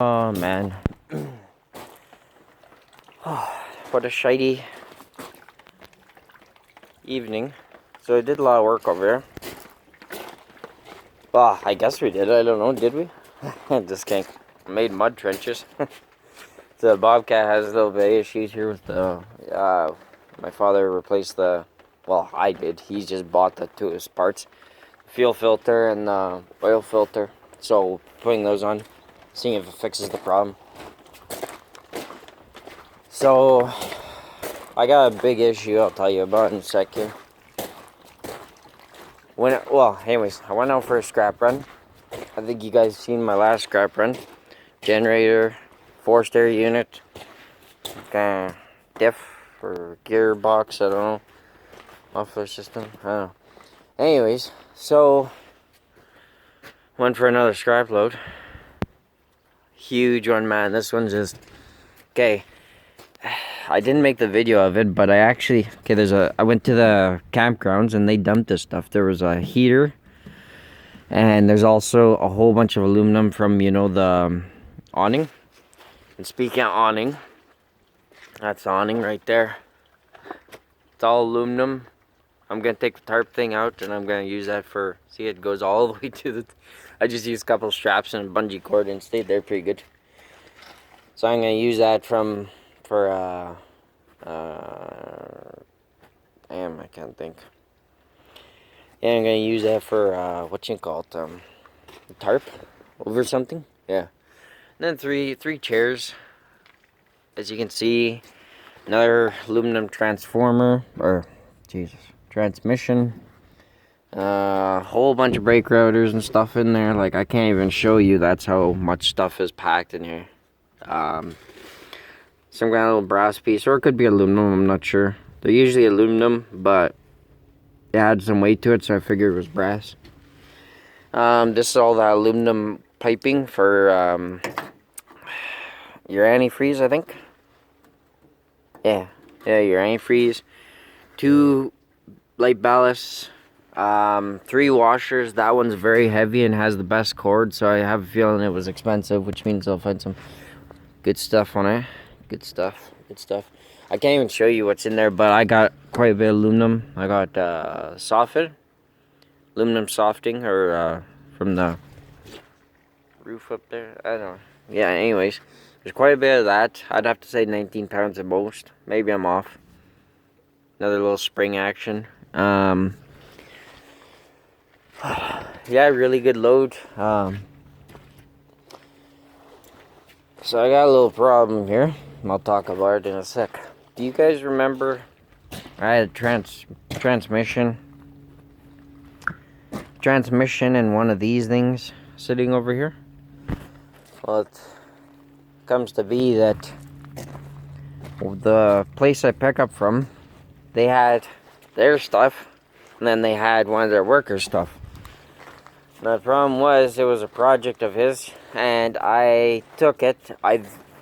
Oh man, what a shitey evening. So I did a lot of work over here. Well, I guess we did. I don't know. Did we? Just can't. Made mud trenches. The Bobcat has a little bit of issues here with the. My father replaced the. Well, I did. He just bought the two of his parts, fuel filter and the oil filter. So putting those on, seeing if it fixes the problem. So I got a big issue I'll tell you about in a second. Anyways, I went out for a scrap run. I think you guys seen my last scrap run. Generator, forced air unit, diff or gearbox, I don't know. Muffler system, I don't know. Anyways, so went for another scrap load. Huge one, man. This one's just okay. I didn't make the video of it, but I went to the campgrounds and they dumped this stuff. There was a heater, and there's also a whole bunch of aluminum from, the awning. And speaking of awning, that's the awning right there. It's all aluminum. I'm gonna take the tarp thing out and I'm gonna use that see, it goes all the way to the, I just used a couple straps and a bungee cord and stayed there pretty good. So I'm gonna use that I can't think. Yeah, I'm gonna use that for tarp over something. Yeah. And then three chairs. As you can see, another aluminum transmission. Whole bunch of brake rotors and stuff in there. Like, I can't even show you. That's how much stuff is packed in here. Some kind of little brass piece, or it could be aluminum, I'm not sure. They're usually aluminum, but it had some weight to it, so I figured it was brass. This is all the aluminum piping for your antifreeze, I think. Yeah, your antifreeze. 2 light ballasts, 3 washers. That one's very heavy and has the best cord, so I have a feeling it was expensive, which means I'll find some good stuff on it. Good stuff. I can't even show you what's in there, but I got quite a bit of aluminum. I got aluminum softing, or from the roof up there. I don't know. Yeah, anyways, there's quite a bit of that. I'd have to say 19 pounds at most. Maybe I'm off. Another little spring action. Yeah, really good load. So I got a little problem here. I'll talk about it in a sec. Do you guys remember I had a transmission in one of these things sitting over here? Well, it comes to be that the place I pick up from, they had their stuff, and then they had one of their workers' stuff. Now, the problem was, it was a project of his, and I took it.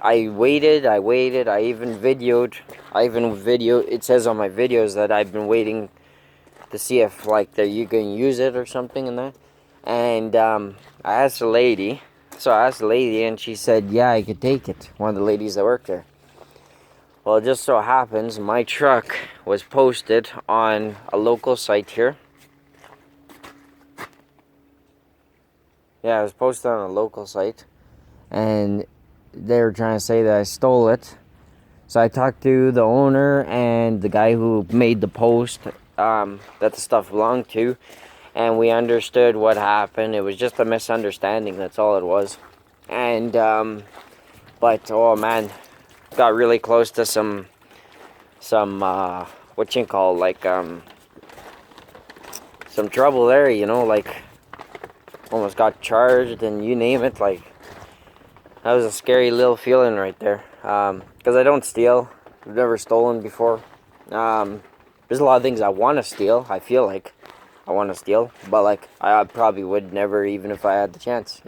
I waited, I even videoed, it says on my videos that I've been waiting to see if, you can use it or something in that. And, I asked the lady, and she said, yeah, I could take it, one of the ladies that worked there. Well, it just so happens, my truck was posted on a local site here. Yeah, it was posted on a local site, and they were trying to say that I stole it. So I talked to the owner and the guy who made the post that the stuff belonged to, and we understood what happened. It was just a misunderstanding, that's all it was. And but oh man, got really close to some some trouble there, almost got charged and you name it. That was a scary little feeling right there. Because I don't steal. I've never stolen before. There's a lot of things I want to steal. I feel like I want to steal. But, I probably would never, even if I had the chance,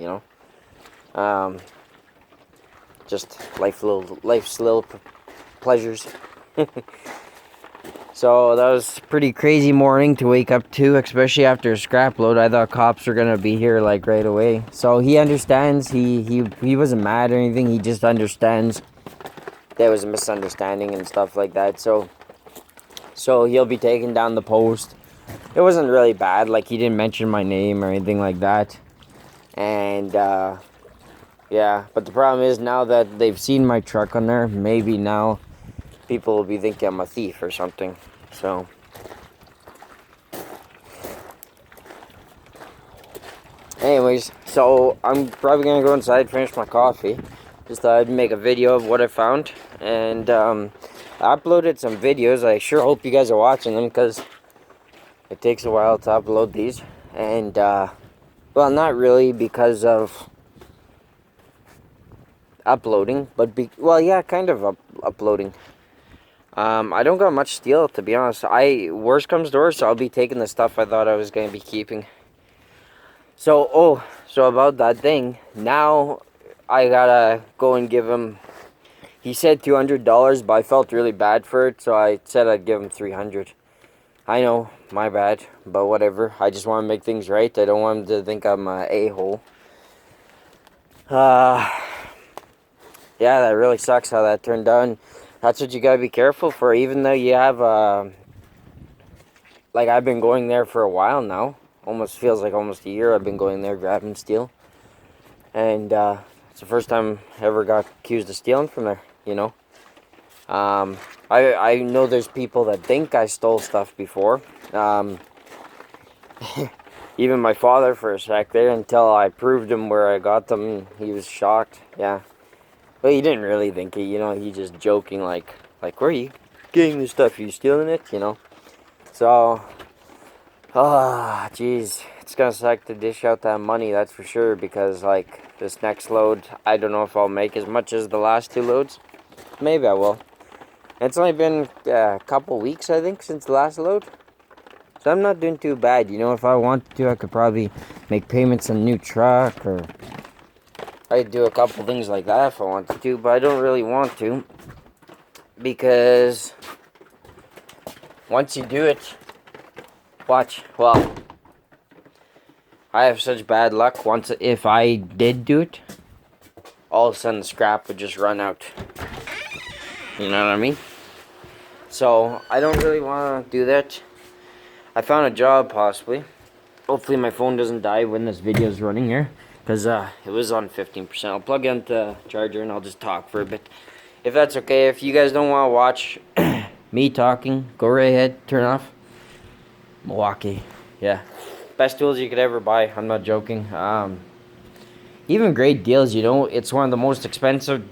Just life's little pleasures. So that was a pretty crazy morning to wake up to, especially after a scrap load. I thought cops were gonna be here like right away. So he understands. He wasn't mad or anything. He just understands there was a misunderstanding and stuff like that. So he'll be taking down the post. It wasn't really bad. Like, he didn't mention my name or anything like that. And yeah, but the problem is now that they've seen my truck on there, maybe now people will be thinking I'm a thief or something. So anyways, so I'm probably gonna go inside, finish my coffee. Just thought I'd make a video of what I found. And I uploaded some videos. I sure hope you guys are watching them, because it takes a while to upload these. And well, not really because of uploading, but well, yeah, kind of uploading. I don't got much steel, to be honest. Worst comes to worst, I'll be taking the stuff I thought I was going to be keeping. So about that thing, now I gotta go and give him, he said $200, but I felt really bad for it, so I said I'd give him $300. I know, my bad, but whatever. I just want to make things right. I don't want him to think I'm a a-hole. Yeah, that really sucks how that turned out. And that's what you gotta be careful for, even though you have, like, I've been going there for a while now. Almost feels like almost a year I've been going there grabbing steel. And, it's the first time I ever got accused of stealing from there, you know. I know there's people that think I stole stuff before. Even my father for a sec there, until I proved him where I got them, he was shocked, yeah. But he didn't really think it, you know, he just joking like, where are you getting this stuff? Are you stealing it, you know? So, jeez, it's gonna suck to dish out that money, that's for sure, because, like, this next load, I don't know if I'll make as much as the last two loads. Maybe I will. It's only been a couple weeks, I think, since the last load. So I'm not doing too bad, you know. If I wanted to, I could probably make payments on a new truck, or I'd do a couple things like that if I wanted to, but I don't really want to, because once you do it, watch, well, I have such bad luck. If I did do it, all of a sudden the scrap would just run out. You know what I mean? So I don't really want to do that. I found a job, possibly. Hopefully my phone doesn't die when this video is running here, because it was on 15%. I'll plug in the charger and I'll just talk for a bit, if that's okay. If you guys don't want to watch me talking, go right ahead, turn off. Milwaukee, yeah, best tools you could ever buy. I'm not joking. Even great deals, you know. It's one of the most expensive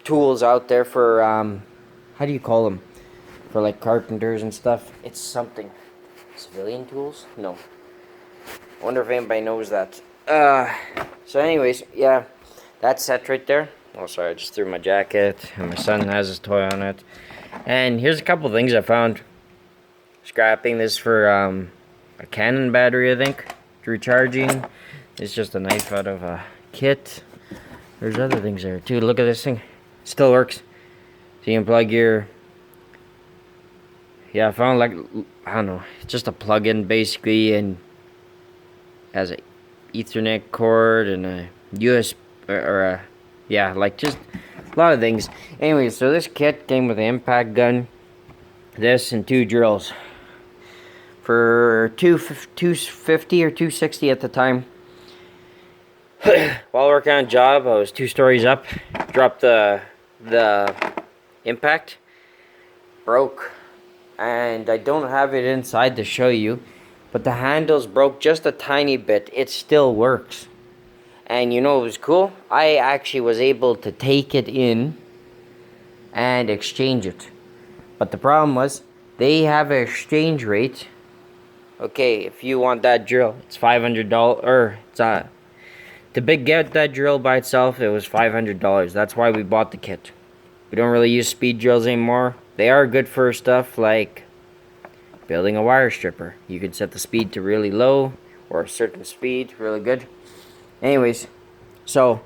tools out there for how do you call them, for like carpenters and stuff. It's something, civilian tools, no, I wonder if anybody knows that. So anyways, yeah, that's set right there. Oh, sorry, I just threw my jacket, and my son has his toy on it. And here's a couple things I found scrapping. This for a Canon battery, I think, recharging. It's just a knife out of a kit. There's other things there too. Look at this thing, still works. So you can plug your, yeah, I found, like, I don't know, it's just a plug-in basically, and has a Ethernet cord and a USB, or a, yeah, like, just a lot of things. Anyway, so this kit came with an impact gun, this, and 2 drills for $250 or $260 at the time. While working on a job, I was 2 stories up, dropped the impact, broke, and I don't have it inside to show you, but the handles broke just a tiny bit. It still works. And you know what was cool? I actually was able to take it in and exchange it. But the problem was, they have an exchange rate. Okay, if you want that drill, it's $500, or it's to get that drill by itself, it was $500. That's why we bought the kit. We don't really use speed drills anymore. They are good for stuff like building a wire stripper. You can set the speed to really low, or a certain speed, really good. Anyways, so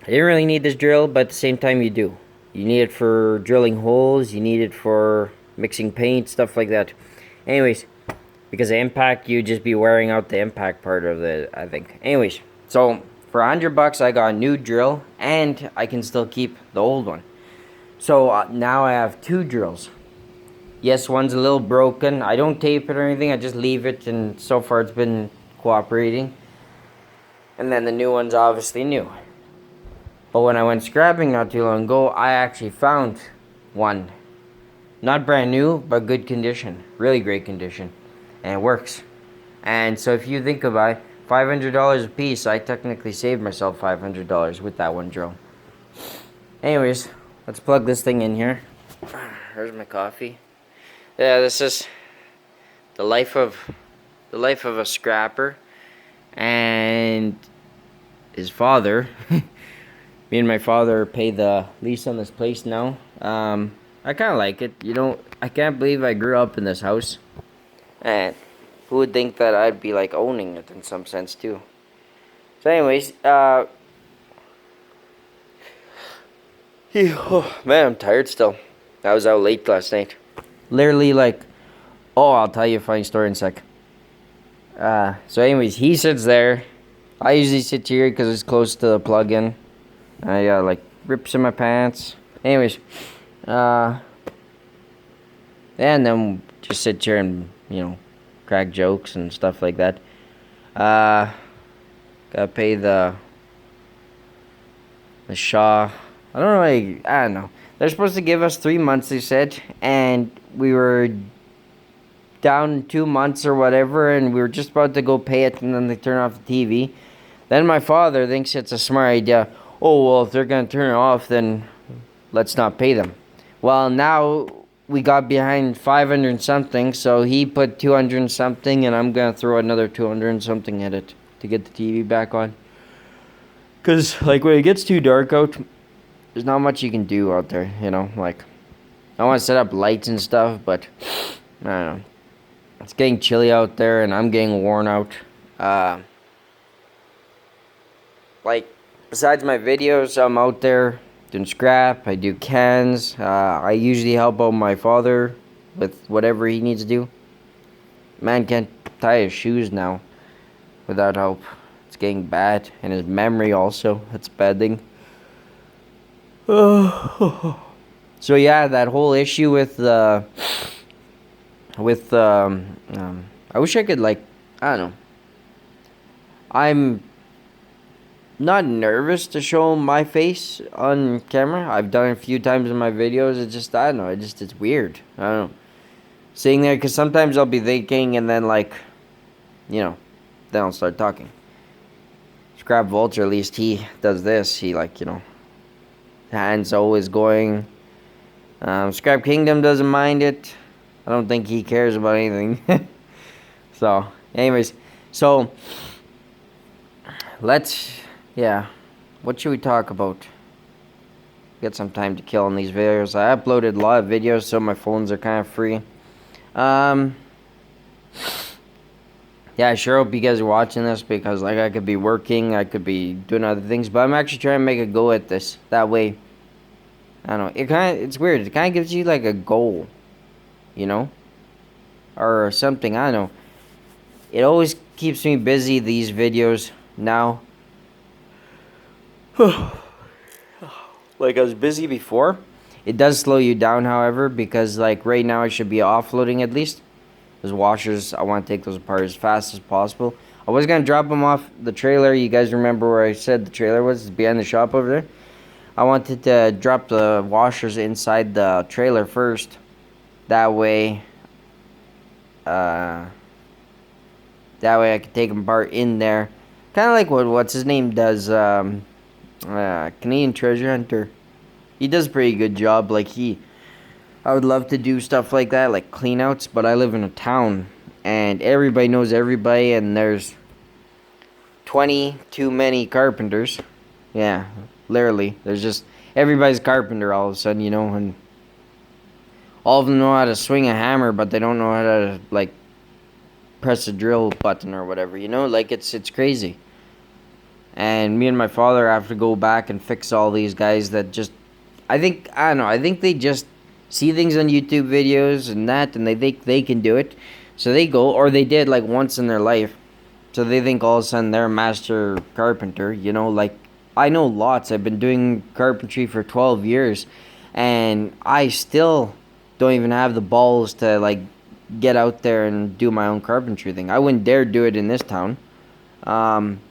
I didn't really need this drill, but at the same time you do. You need it for drilling holes. You need it for mixing paint, stuff like that. Anyways, because the impact, you just be wearing out the impact part of it, I think. Anyways, so for $100, I got a new drill, and I can still keep the old one. So now I have 2 drills. Yes, one's a little broken. I don't tape it or anything. I just leave it, and so far it's been cooperating. And then the new one's obviously new. But when I went scrapping not too long ago, I actually found one. Not brand new, but good condition. Really great condition. And it works. And so if you think about it, $500 a piece, I technically saved myself $500 with that one drill. Anyways, let's plug this thing in here. Here's my coffee. Yeah, this is the life of a scrapper and his father. Me and my father pay the lease on this place now. I kind of like it. You know, I can't believe I grew up in this house. And who would think that I'd be like owning it in some sense too. So anyways, man, I'm tired still. I was out late last night. Literally like, I'll tell you a funny story in a sec. So anyways, he sits there. I usually sit here because it's close to the plug-in. I got like rips in my pants. Anyways, and then just sit here and, you know, crack jokes and stuff like that. Gotta pay the Shaw. I don't know. They're supposed to give us 3 months, they said, and we were down 2 months or whatever, and we were just about to go pay it, and then they turn off the TV. Then my father thinks it's a smart idea. Oh, well, if they're gonna turn it off, then let's not pay them. Well, now we got behind 500 and something, so he put 200 and something, and I'm gonna throw another 200 and something at it to get the TV back on. Cause like when it gets too dark out, there's not much you can do out there, you know. Like I want to set up lights and stuff, but I don't know. It's getting chilly out there, and I'm getting worn out. Like besides my videos, I'm out there doing scrap. I do cans. I usually help out my father with whatever he needs to do. Man can't tie his shoes now without help. It's getting bad, and his memory also. That's a bad thing. So yeah, that whole issue with I wish I could, like, I don't know. I'm not nervous to show my face on camera. I've done it a few times in my videos. It's just, I don't know, it's weird. I don't know. Sitting there, because sometimes I'll be thinking, and then, like, you know, then I'll start talking. Scrap Vulture, at least he does this. He, like, you know, hands always going. Scrap Kingdom doesn't mind it. I don't think he cares about anything. So, anyways, so yeah, what should we talk about? Get some time to kill on these videos. I uploaded a lot of videos, so my phones are kind of free. Yeah, I sure hope you guys are watching this, because like I could be working, I could be doing other things, but I'm actually trying to make a go at this. That way, I don't know, it's weird. It kind of gives you like a goal, you know, or something. I don't know. It always keeps me busy, these videos now. Like I was busy before. It does slow you down, however, because like right now I should be offloading at least. Those washers, I want to take those apart as fast as possible. I was going to drop them off the trailer. You guys remember where I said the trailer was? It's behind the shop over there. I wanted to drop the washers inside the trailer first. That way I could take them apart in there. Kind of like what's his name does, Canadian Treasure Hunter. He does a pretty good job. Like I would love to do stuff like that, like cleanouts, but I live in a town, and everybody knows everybody, and there's 20 too many carpenters. Yeah, literally. There's just, everybody's carpenter all of a sudden, you know, and all of them know how to swing a hammer, but they don't know how to, like, press a drill button or whatever, you know? Like, it's crazy. And me and my father have to go back and fix all these guys that just I don't know. I think they just see things on YouTube videos and that, and they think they can do it, so they go, or they did like once in their life, so they think all of a sudden they're a master carpenter. You know, like I know lots. I've been doing carpentry for 12 years, and I still don't even have the balls to like get out there and do my own carpentry thing. I wouldn't dare do it in this town.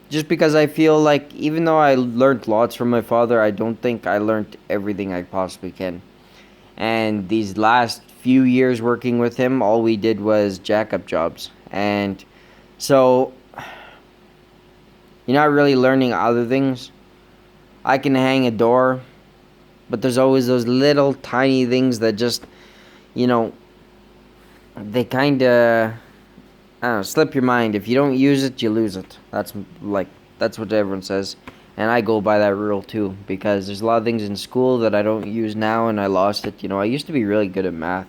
Just because I feel like even though I learned lots from my father, I don't think I learned everything I possibly can. And these last few years working with him, all we did was jack up jobs. And so you're not really learning other things. I can hang a door, but there's always those little tiny things that just, you know, they kind of, I don't know, slip your mind. If you don't use it, you lose it. That's what everyone says. And I go by that rule too, because there's a lot of things in school that I don't use now and I lost it. You know, I used to be really good at math.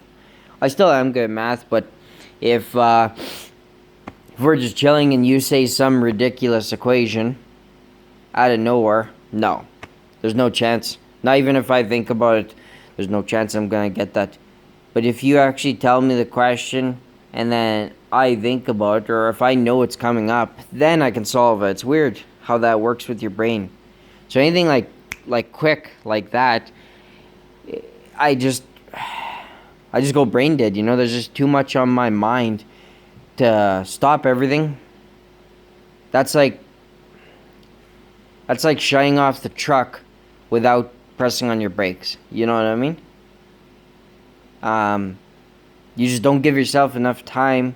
I still am good at math, but if we're just chilling and you say some ridiculous equation out of nowhere, no. There's no chance. Not even if I think about it, there's no chance I'm going to get that. But if you actually tell me the question and then I think about it, or if I know it's coming up, then I can solve it. It's weird how that works with your brain. So anything like quick like that, I just go brain dead. You know, there's just too much on my mind to stop everything. That's like shutting off the truck without pressing on your brakes. You know what I mean? You just don't give yourself enough time.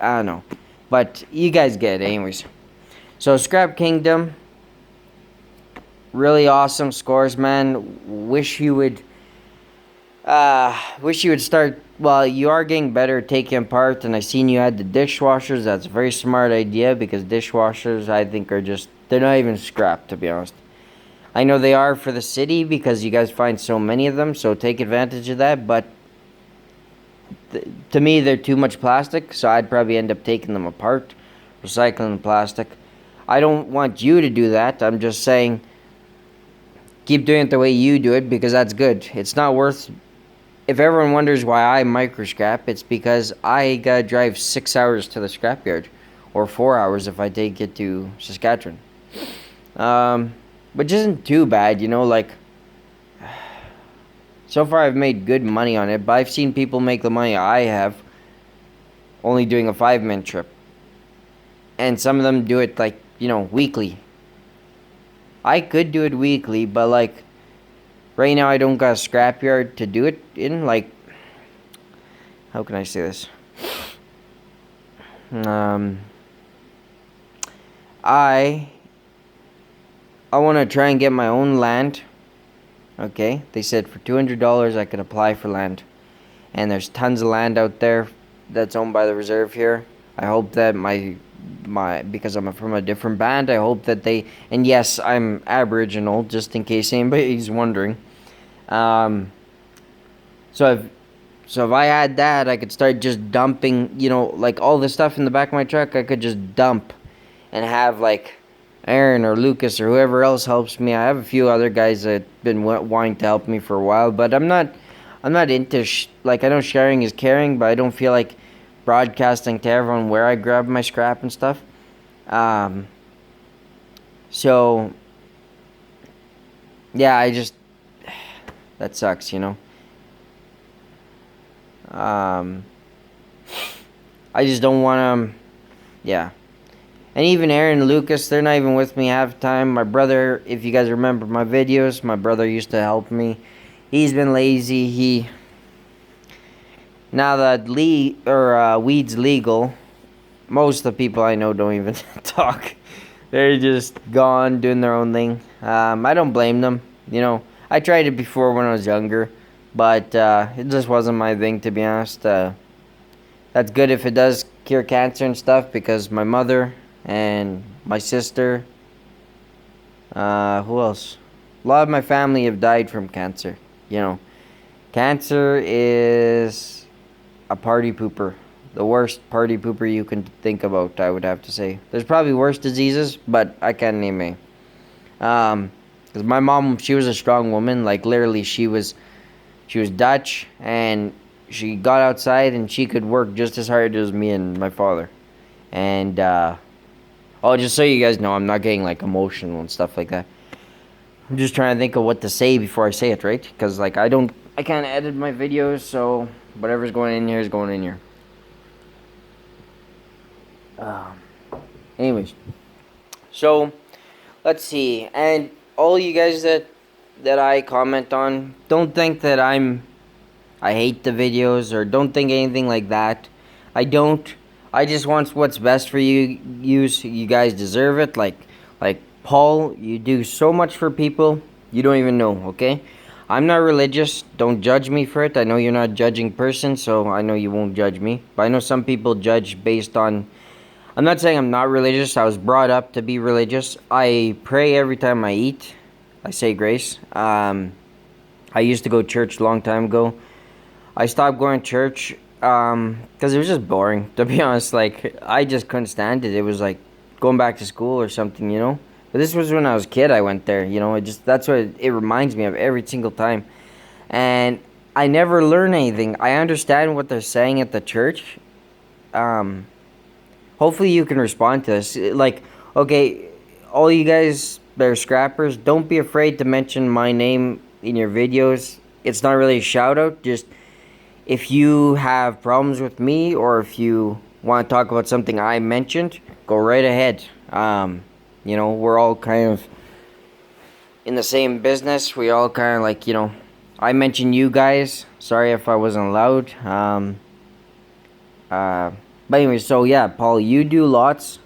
I don't know. But you guys get it anyways. So Scrap Kingdom, really awesome scores, man. Wish you would start. Well, you are getting better at taking apart, and I seen you had the dishwashers. That's a very smart idea, because dishwashers, I think, are just, they're not even scrap, to be honest. I know they are for the city because you guys find so many of them, so take advantage of that, but to me, they're too much plastic, so I'd probably end up taking them apart, recycling the plastic. I don't want you to do that. I'm just saying, keep doing it the way you do it, because that's good. It's not worth... If everyone wonders why I micro-scrap, it's because I gotta drive 6 hours to the scrapyard, or 4 hours if I take it to Saskatchewan. Which isn't too bad, you know, like... So far I've made good money on it, but I've seen people make the money I have only doing a 5-minute trip. And some of them do it, like, you know, weekly. I could do it weekly, but, like, right now I don't got a scrapyard to do it in, like... How can I say this? I want to try and get my own land. Okay, they said for $200 I could apply for land, and there's tons of land out there that's owned by the reserve here. I hope that my because I'm from a different band, I hope that they, and yes, I'm Aboriginal, just in case anybody's wondering. So if I had that, I could start just dumping, you know, like all the stuff in the back of my truck. I could just dump and have like Aaron or Lucas or whoever else helps me. I have a few other guys that have been wanting to help me for a while, but I'm not into like, I know sharing is caring, but I don't feel like broadcasting to everyone where I grab my scrap and stuff. So yeah, that sucks, you know. I just don't want to, yeah. And even Aaron and Lucas, they're not even with me half the time. My brother, if you guys remember my videos, my brother used to help me. He's been lazy. Now that weed's legal, most of the people I know don't even talk. They're just gone doing their own thing. I don't blame them. You know, I tried it before when I was younger, but it just wasn't my thing, to be honest. That's good if it does cure cancer and stuff, because my mother and my sister, who else? A lot of my family have died from cancer. You know, cancer is a party pooper. The worst party pooper you can think about, I would have to say. There's probably worse diseases, but I can't name any. Because my mom, she was a strong woman. Like literally, she was Dutch, and she got outside and she could work just as hard as me and my father. And oh, just so you guys know, I'm not getting like emotional and stuff like that. I'm just trying to think of what to say before I say it, right? Because like I can't edit my videos, so whatever's going in here is going in here. Um, Anyways, so let's see, and all you guys that I comment on, don't think that I hate the videos or don't think anything like that. I don't. I just want what's best for you. You guys deserve it. Like Paul, you do so much for people. You don't even know. Okay, I'm not religious. Don't judge me for it. I know you're not a judging person, so I know you won't judge me. But I know some people judge based on. I'm not saying I'm not religious. I was brought up to be religious. I pray every time I eat. I say grace. I used to go to church a long time ago. I stopped going to church because it was just boring, to be honest. Like, I just couldn't stand it. It was like going back to school or something, you know? But this was when I was a kid I went there, you know? That's what it reminds me of every single time. And I never learn anything. I understand what they're saying at the church. Um, Hopefully you can respond to this. Like, okay, all you guys that are scrappers, don't be afraid to mention my name in your videos. It's not really a shout out, just if you have problems with me or if you want to talk about something I mentioned, go right ahead. You know, we're all kind of in the same business. We all kind of like, you know, I mentioned you guys. Sorry if I wasn't allowed. But anyway, so yeah, Paul, you do lots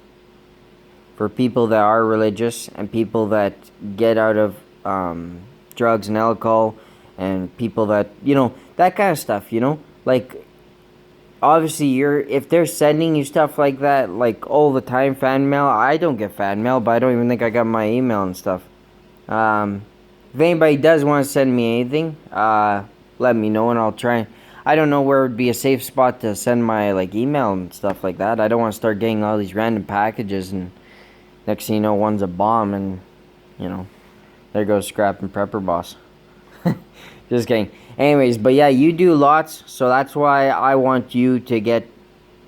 for people that are religious and people that get out of drugs and alcohol and people that, you know, that kind of stuff, you know? Like, obviously, if they're sending you stuff like that, like all the time, fan mail, I don't get fan mail, but I don't even think I got my email and stuff. If anybody does want to send me anything, let me know and I'll try. I don't know where would be a safe spot to send my like email and stuff like that. I don't want to start getting all these random packages and next thing you know, one's a bomb and, you know, there goes Scrap and Prepper Boss. Just kidding. Anyways, but yeah, you do lots, so that's why I want you to get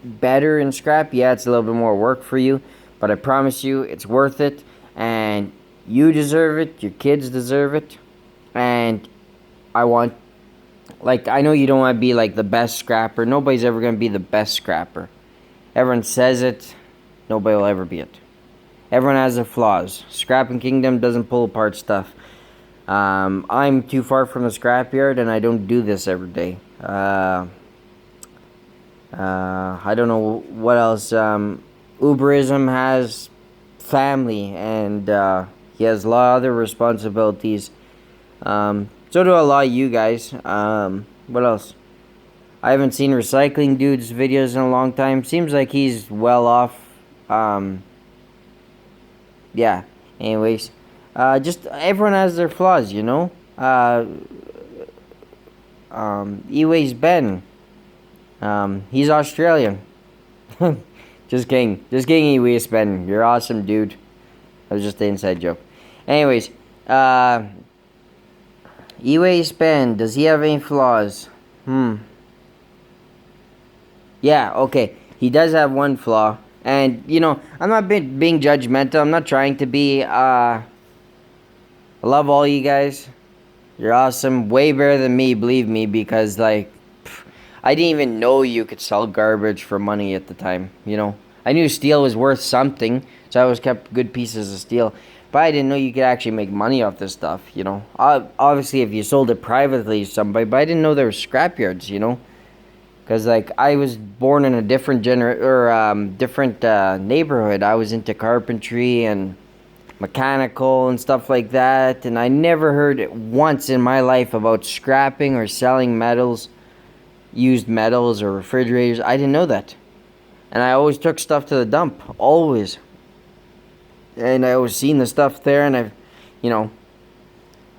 better in Scrap. Yeah, it's a little bit more work for you, but I promise you it's worth it, and you deserve it, your kids deserve it, and I want, like, I know you don't want to be like the best scrapper. Nobody's ever going to be the best scrapper. Everyone says it, nobody will ever be it. Everyone has their flaws. Scrapping Kingdom doesn't pull apart stuff. I'm too far from the scrapyard and I don't do this every day. I don't know what else. Uberism has family and he has a lot of other responsibilities. So do a lot of you guys. What else? I haven't seen Recycling Dude's videos in a long time. Seems like he's well off. Yeah. Anyways. Just everyone has their flaws, you know. Eways Ben. He's Australian. Just kidding. Just kidding, Eways Ben. You're awesome, dude. That was just an inside joke. Anyways, Eways Ben, does he have any flaws? Yeah, okay. He does have one flaw. And, you know, I'm not being judgmental. I'm not trying to be, I love all you guys. You're awesome. Way better than me, believe me, because, like, I didn't even know you could sell garbage for money at the time, you know. I knew steel was worth something, so I always kept good pieces of steel. But I didn't know you could actually make money off this stuff, you know. Obviously, if you sold it privately to somebody, but I didn't know there were scrapyards, you know. Because, like, I was born in a different different neighborhood. I was into carpentry and mechanical and stuff like that. And I never heard it once in my life about scrapping or selling metals, used metals or refrigerators. I didn't know that. And I always took stuff to the dump. Always. And I always seen the stuff there and I've, you know.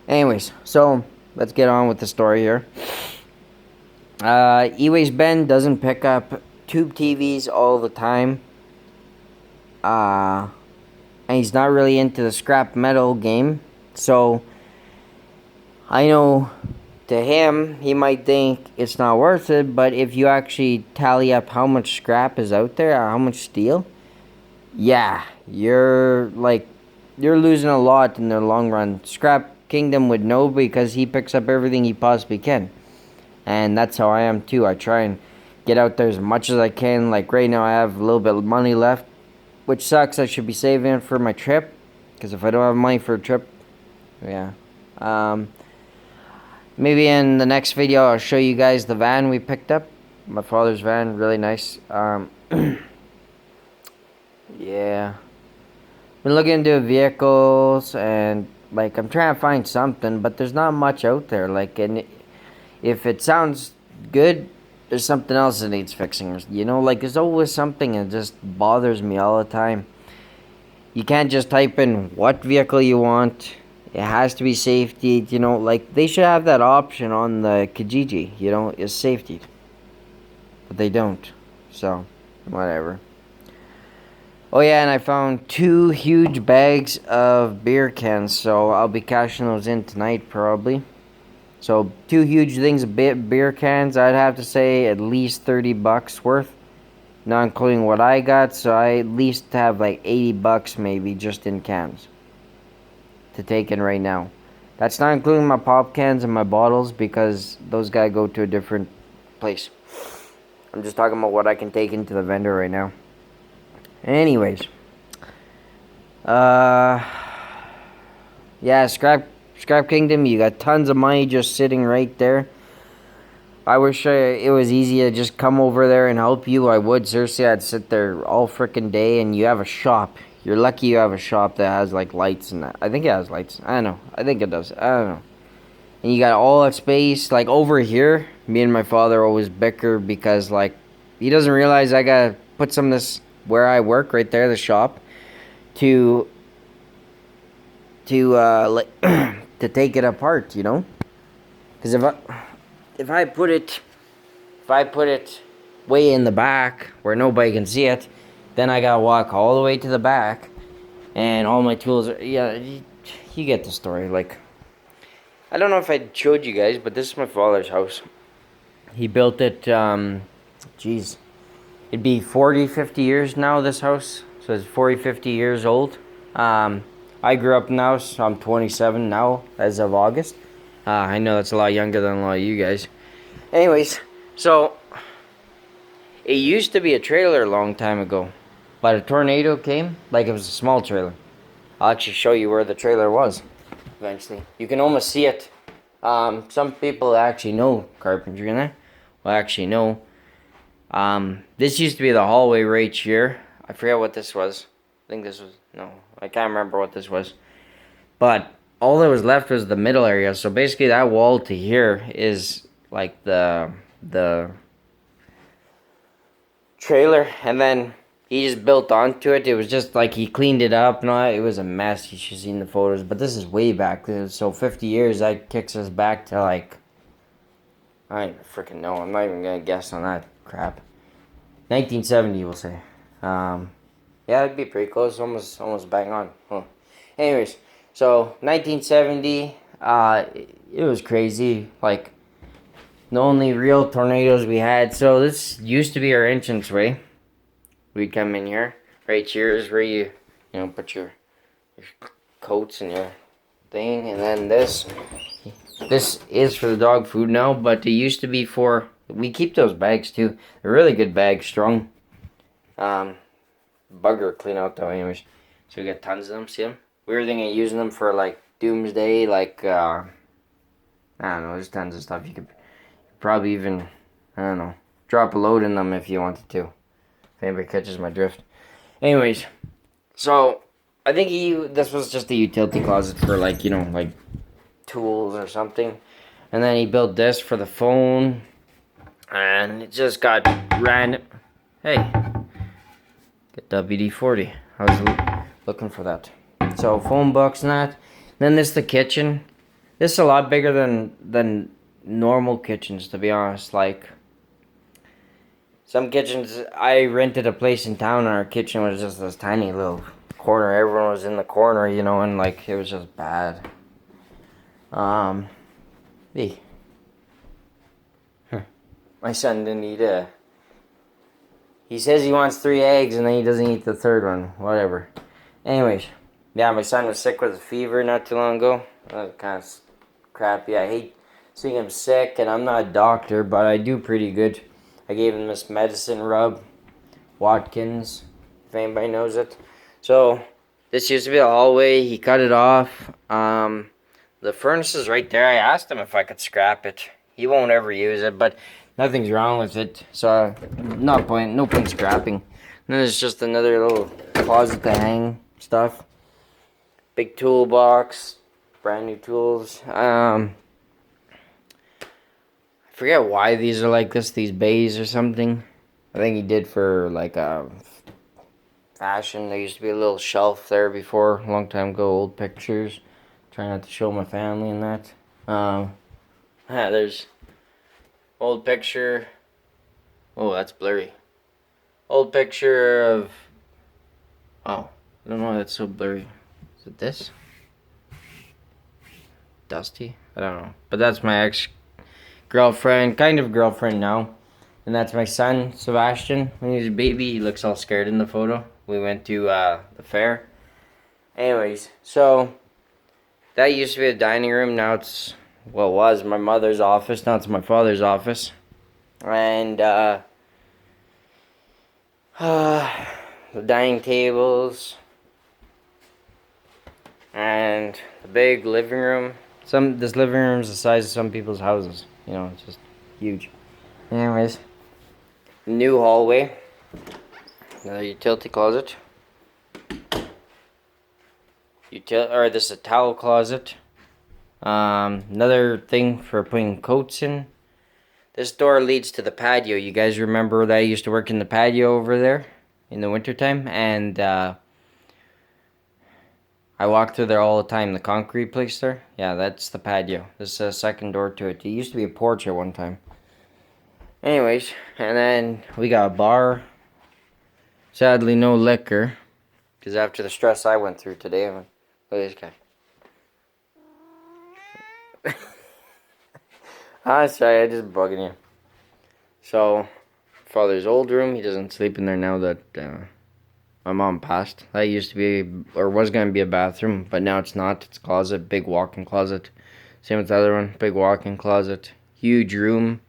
Anyways, so let's get on with the story here. Eways Ben doesn't pick up tube TVs all the time. And he's not really into the scrap metal game. So I know to him, he might think it's not worth it, but if you actually tally up how much scrap is out there, how much steel, yeah, you're losing a lot in the long run. Scrap Kingdom would know because he picks up everything he possibly can. And that's how I am too. I try and get out there as much as I can. Like right now I have a little bit of money left, which sucks. I should be saving it for my trip, because if I don't have money for a trip, yeah. Maybe in the next video I'll show you guys the van we picked up. My father's van, really nice. Yeah. Been looking into vehicles, and like I'm trying to find something, but there's not much out there. Like, and if it sounds good, there's something else that needs fixing. You know, like there's always something that just bothers me all the time. You can't just type in what vehicle you want. It has to be safety, you know, like they should have that option on the Kijiji, you know, is safety. But they don't. So, whatever. Oh yeah, and I found 2 huge bags of beer cans, so I'll be cashing those in tonight probably. So 2 huge things of beer cans, I'd have to say at least 30 bucks worth. Not including what I got, so I at least have like 80 bucks maybe just in cans to take in right now. That's not including my pop cans and my bottles, because those gotta go to a different place. I'm just talking about what I can take into the vendor right now. Anyways, yeah, Scrap Kingdom, you got tons of money just sitting right there. I wish it was easy to just come over there and help you. I would, seriously. I'd sit there all freaking day, and you have a shop. You're lucky you have a shop that has like lights and that. I think it has lights. I don't know. I think it does. I don't know. And you got all that space. Like over here, me and my father always bicker because like he doesn't realize I gotta put some of this where I work right there, the shop, to like to take it apart, you know. Because if I put it way in the back where nobody can see it, then I gotta walk all the way to the back, and all my tools are, yeah, you get the story. Like, I don't know if I showed you guys, but this is my father's house. He built it, geez, it'd be 40, 50 years now, this house. So it's 40, 50 years old. I grew up now, so I'm 27 now, as of August. I know that's a lot younger than a lot of you guys. Anyways, so it used to be a trailer a long time ago, but a tornado came. Like, it was a small trailer. I'll actually show you where the trailer was eventually. You can almost see it. Some people actually know carpentry in there. Well, actually no. This used to be the hallway right here. I forget what this was. I think this was, no, I can't remember what this was. But all that was left was the middle area. So basically that wall to here is like the trailer, and then he just built onto it. It was just like he cleaned it up. No, it was a mess. You should have seen the photos. But this is way back. So 50 years, that kicks us back to like, I don't even freaking know. I'm not even gonna guess on that crap. 1970, we'll say. Yeah, it'd be pretty close. Almost bang on. Huh. Anyways, so 1970. It was crazy. Like, the only real tornadoes we had. So this used to be our entranceway. We'd come in here. Right here is where you put your coats and your thing. And then this is for the dog food now. But it used to be for, we keep those bags too. They're really good bags, strong. Bugger clean out though, anyways. So we got tons of them. See them? We were thinking of using them for like doomsday, like I don't know. There's tons of stuff you could probably even, I don't know, drop a load in them if you wanted to. If anybody catches my drift. Anyways, so I think this was just a utility closet for like, like tools or something. And then he built this for the phone. And it just got random. Hey, get WD-40. I was looking for that. So phone books and that. Then this is the kitchen. This is a lot bigger than normal kitchens, to be honest. Like, some kitchens, I rented a place in town and our kitchen was just this tiny little corner. Everyone was in the corner, and like, it was just bad. Hey. My son didn't eat he says he wants 3 eggs and then he doesn't eat the third one. Whatever. Anyways, yeah, my son was sick with a fever not too long ago. That was kind of crappy. I hate seeing him sick, and I'm not a doctor, but I do pretty good. I gave him this medicine rub, Watkins, if anybody knows it. So, this used to be a hallway. He cut it off. The furnace is right there. I asked him if I could scrap it. He won't ever use it, but nothing's wrong with it. So, no point scrapping. And then there's just another little closet to hang stuff. Big toolbox, brand new tools. I forget why these are like this, these bays or something. I think he did for like a fashion. There used to be a little shelf there before, a long time ago, old pictures. Trying not to show my family and that. There's old picture. Oh, that's blurry. Old picture of. Oh, I don't know why that's so blurry. Is it this? Dusty? I don't know. But that's my ex-girlfriend, kind of girlfriend now. And that's my son, Sebastian. When he was a baby, he looks all scared in the photo. We went to the fair. Anyways, so that used to be a dining room. Now it's, well, it was my mother's office. Now it's my father's office. And the dining tables. And the big living room. This living room is the size of some people's houses. You know, it's just huge. Anyways, new hallway. Another utility closet. This is a towel closet. Another thing for putting coats in. This door leads to the patio. You guys remember that I used to work in the patio over there in the wintertime? And I walk through there all the time. The concrete place there. Yeah, that's the patio. This is a second door to it. It used to be a porch at one time. Anyways, and then we got a bar. Sadly, no liquor. Because after the stress I went through today, look at this guy. I'm sorry, I just bugging you. So, father's old room. He doesn't sleep in there now that my mom passed. That used to be, or was going to be a bathroom, but now it's not. It's a closet, big walk-in closet. Same with the other one, big walk-in closet. Huge room.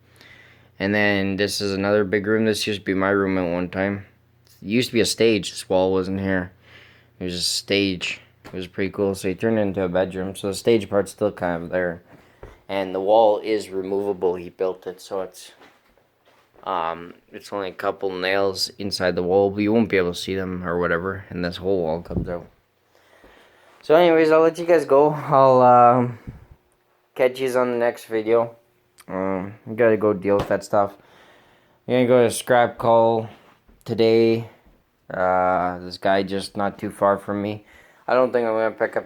And then this is another big room. This used to be my room at one time. It used to be a stage. This wall wasn't here. It was a stage. It was pretty cool. So he turned it into a bedroom. So the stage part's still kind of there. And the wall is removable. He built it, so it's only a couple nails inside the wall, but you won't be able to see them or whatever. And this whole wall comes out. So anyways, I'll let you guys go. I'll catch you on the next video. I gotta go deal with that stuff. I'm gonna go to a scrap call today. This guy just not too far from me. I don't think I'm gonna pick up